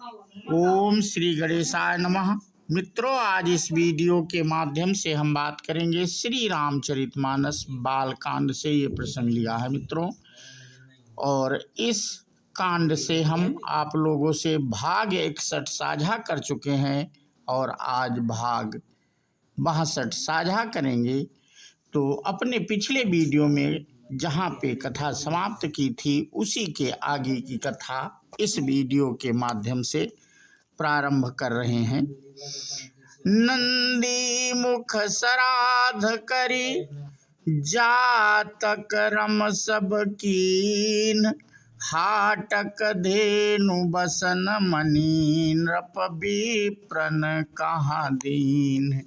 ओम श्री गणेशाय नमः। मित्रों, आज इस वीडियो के माध्यम से हम बात करेंगे श्री रामचरितमानस बालकांड से। ये प्रसंग लिया है मित्रों, और इस कांड से हम आप लोगों से भाग 61 साझा कर चुके हैं और आज भाग 62 साझा करेंगे। तो अपने पिछले वीडियो में जहाँ पे कथा समाप्त की थी, उसी के आगे की कथा इस वीडियो के माध्यम से प्रारंभ कर रहे हैं। नंदी मुख सराध करी, जातक रम सब कीन, हाटक धेनु बसन मनी, नृप विप्रन कहाँ दीन।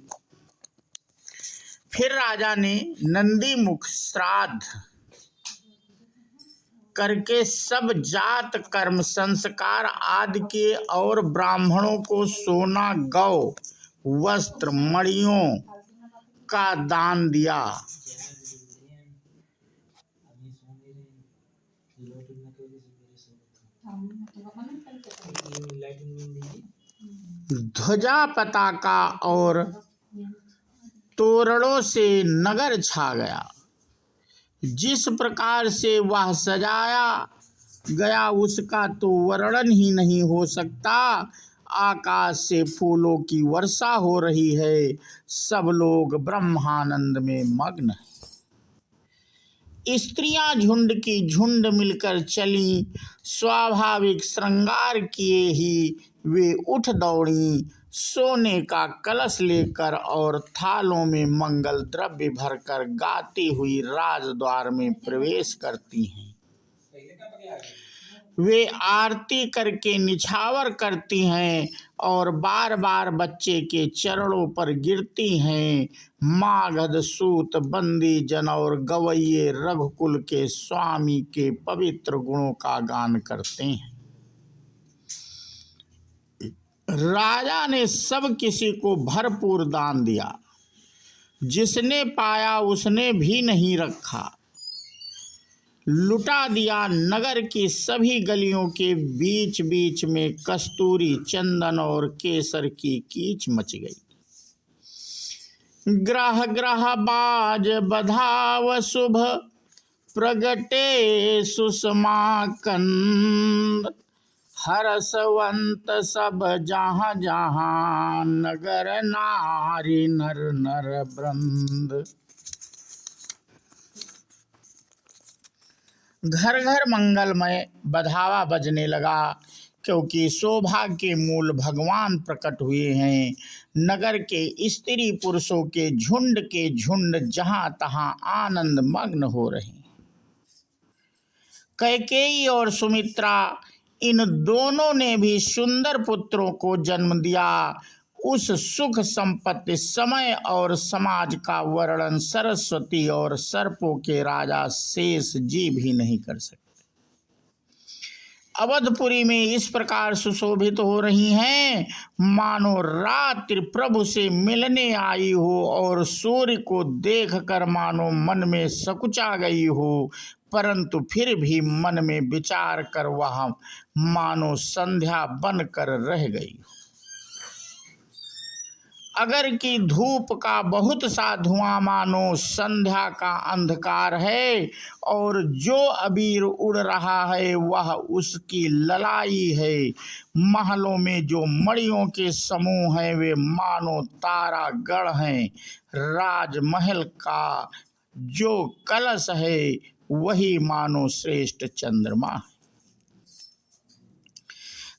फिर राजा ने नंदी मुख श्राद्ध करके सब जात कर्म संस्कार आदि के और ब्राह्मणों को सोना, गौ, वस्त्र, मणियों का दान दिया। ध्वजा, पताका और तोरणों से नगर छा गया। जिस प्रकार से वह सजाया गया उसका तो वर्णन ही नहीं हो सकता। आकाश से फूलों की वर्षा हो रही है, सब लोग ब्रह्मानंद में मग्न हैं। स्त्रियां झुंड की झुंड मिलकर चलीं, स्वाभाविक श्रृंगार किए ही वे उठ दौड़ी, सोने का कलश लेकर और थालों में मंगल द्रव्य भरकर गाती हुई राजद्वार में प्रवेश करती हैं। वे आरती करके निछावर करती हैं और बार बार बच्चे के चरणों पर गिरती हैं। मागध, सूत, बंदी जन और गवैये रघुकुल के स्वामी के पवित्र गुणों का गान करते हैं। राजा ने सब किसी को भरपूर दान दिया। जिसने पाया उसने भी नहीं रखा। लुटा दिया। नगर की सभी गलियों के बीच बीच में कस्तूरी, चंदन और केसर की कीच मच गई। ग्रह ग्रह बाज बधाव शुभ, प्रगटे सुषमा कंद, हरसवंत सब जहाँ जहाँ, नगर नारी नर नर वृंद। घर घर मंगलमय बधावा बजने लगा, क्योंकि सौभाग्य के मूल भगवान प्रकट हुए हैं। नगर के स्त्री पुरुषों के झुंड जहाँ तहाँ आनंद मग्न हो रहे हैं। कैकेयी और सुमित्रा, इन दोनों ने भी सुंदर पुत्रों को जन्म दिया। उस सुख, संपत्ति, समय और समाज का वर्णन सरस्वती और सर्पों के राजा शेष जी भी नहीं कर सकते। अवधपुरी में इस प्रकार सुशोभित हो रही हैं, मानो रात्रि प्रभु से मिलने आई हो और सूर्य को देखकर मानो मन में सकुचा गई हो, परंतु फिर भी मन में विचार कर वह मानो संध्या बनकर रह गई हो। अगर की धूप का बहुत सा धुआं मानो संध्या का अंधकार है, और जो अबीर उड़ रहा है वह उसकी ललाई है। महलों में जो मणियों के समूह हैं वे मानो तारागण हैं। राजमहल का जो कलश है वही मानो श्रेष्ठ चंद्रमा है।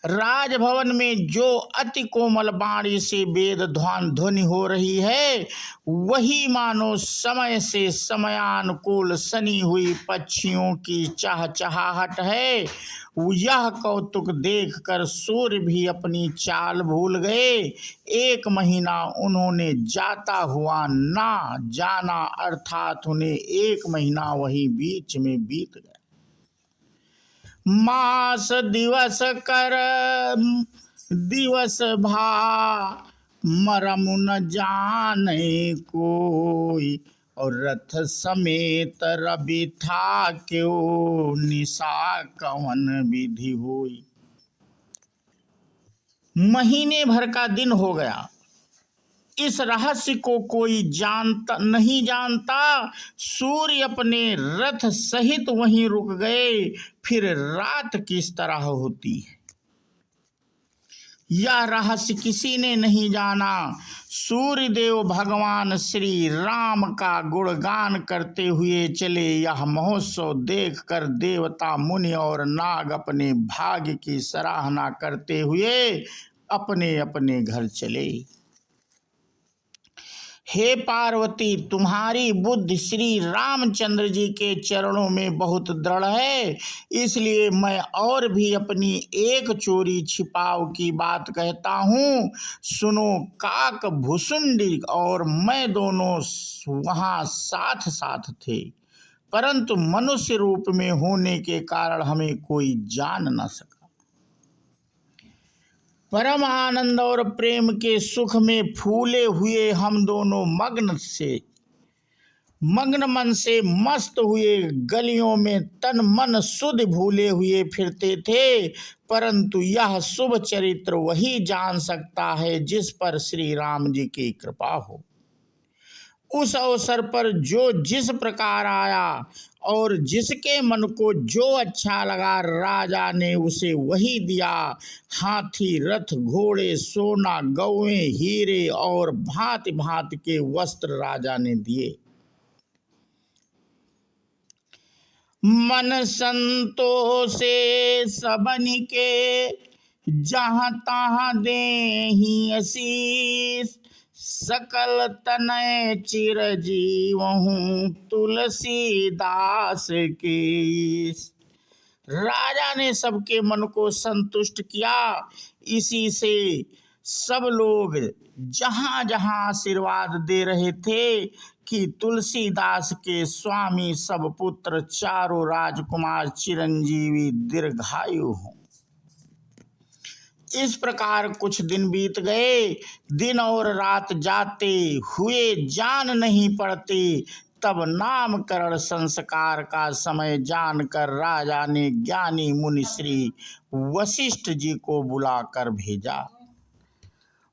राजभवन में जो अति कोमल वाणी से वेद ध्वनि हो रही है वही मानो समय से समयानुकूल सनी हुई पक्षियों की चहचहाहट है। यह कौतुक देखकर सूर्य भी अपनी चाल भूल गए। 1 महीना उन्होंने जाता हुआ ना जाना, अर्थात उन्हें 1 महीना वही बीच में बीत गया। मास दिवस कर दिवस भा, मरम न जाने कोई, और रथ समेत रवि था क्यों, निशा कवन विधि होई। महीने भर का दिन हो गया। इस रहस्य को कोई नहीं जानता। सूर्य अपने रथ सहित वहीं रुक गए। फिर रात किस तरह होती है, यह रहस्य किसी ने नहीं जाना। सूर्यदेव भगवान श्री राम का गुणगान करते हुए चले। यह महोत्सव देखकर देवता, मुनि और नाग अपने भाग्य की सराहना करते हुए अपने अपने घर चले। हे पार्वती, तुम्हारी बुद्धि श्री रामचंद्र जी के चरणों में बहुत दृढ़ है, इसलिए मैं और भी अपनी एक चोरी छिपाव की बात कहता हूँ। सुनो, काक भुसुंडी और मैं दोनों वहाँ साथ साथ थे, परंतु मनुष्य रूप में होने के कारण हमें कोई जान न सका। परम आनंद और प्रेम के सुख में फूले हुए हम दोनों मग्न मन से मस्त हुए गलियों में तन मन सुध भूले हुए फिरते थे। परंतु यह शुभ चरित्र वही जान सकता है जिस पर श्री राम जी की कृपा हो। उस अवसर पर जो जिस प्रकार आया और जिसके मन को जो अच्छा लगा, राजा ने उसे वही दिया। हाथी, रथ, घोड़े, सोना, गौएं, हीरे और भांति भांति के वस्त्र राजा ने दिए। मन संतोषे सबनि के, जहाँ तहाँ देहि आशीष। सकल तनय चिरजीवहु, तुलसीदास की। राजा ने सबके मन को संतुष्ट किया। इसी से सब लोग जहाँ जहाँ आशीर्वाद दे रहे थे कि तुलसीदास के स्वामी सब पुत्र चारों राजकुमार चिरंजीवी दीर्घायु हों। इस प्रकार कुछ दिन बीत गए। दिन और रात जाते हुए जान नहीं पड़ते। तब नामकरण संस्कार का समय जानकर राजा ने ज्ञानी मुनि श्री वशिष्ठ जी को बुलाकर भेजा।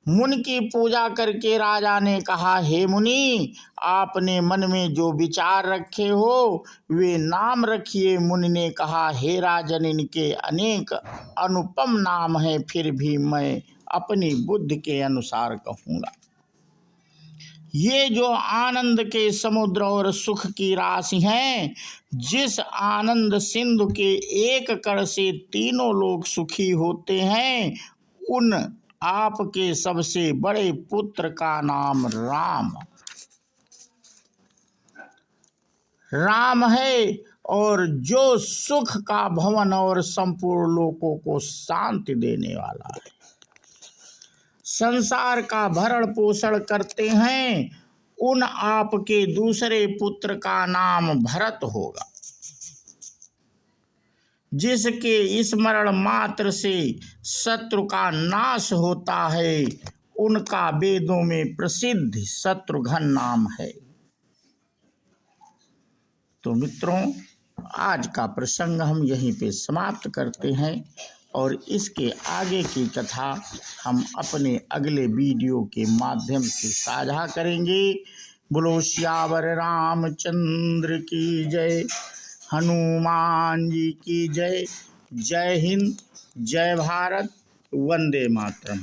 मुनि की पूजा करके राजा ने कहा, हे मुनि, आपने मन में जो विचार रखे हो वे नाम रखिए। मुनि ने कहा, हे राजन, इनके अनेक अनुपम नाम हैं, फिर भी मैं अपनी बुद्धि के अनुसार कहूँगा। ये जो आनंद के समुद्र और सुख की राशि हैं, जिस आनंद सिंधु के एक कण से तीनों लोग सुखी होते हैं, उन आपके सबसे बड़े पुत्र का नाम राम है, और जो सुख का भवन और संपूर्ण लोकों को शांति देने वाला है। संसार का भरण पोषण करते हैं। उन आपके दूसरे पुत्र का नाम भरत होगा, जिसके स्मरण मात्र से शत्रु का नाश होता है। उनका वेदों में प्रसिद्ध शत्रुघ्न नाम है। तो मित्रों, आज का प्रसंग हम यहीं पे समाप्त करते हैं और इसके आगे की कथा हम अपने अगले वीडियो के माध्यम से साझा करेंगे। बोलो सियावर रामचंद्र की जय, हनुमान जी की जय। जय हिंद, जय भारत, वंदे मातरम।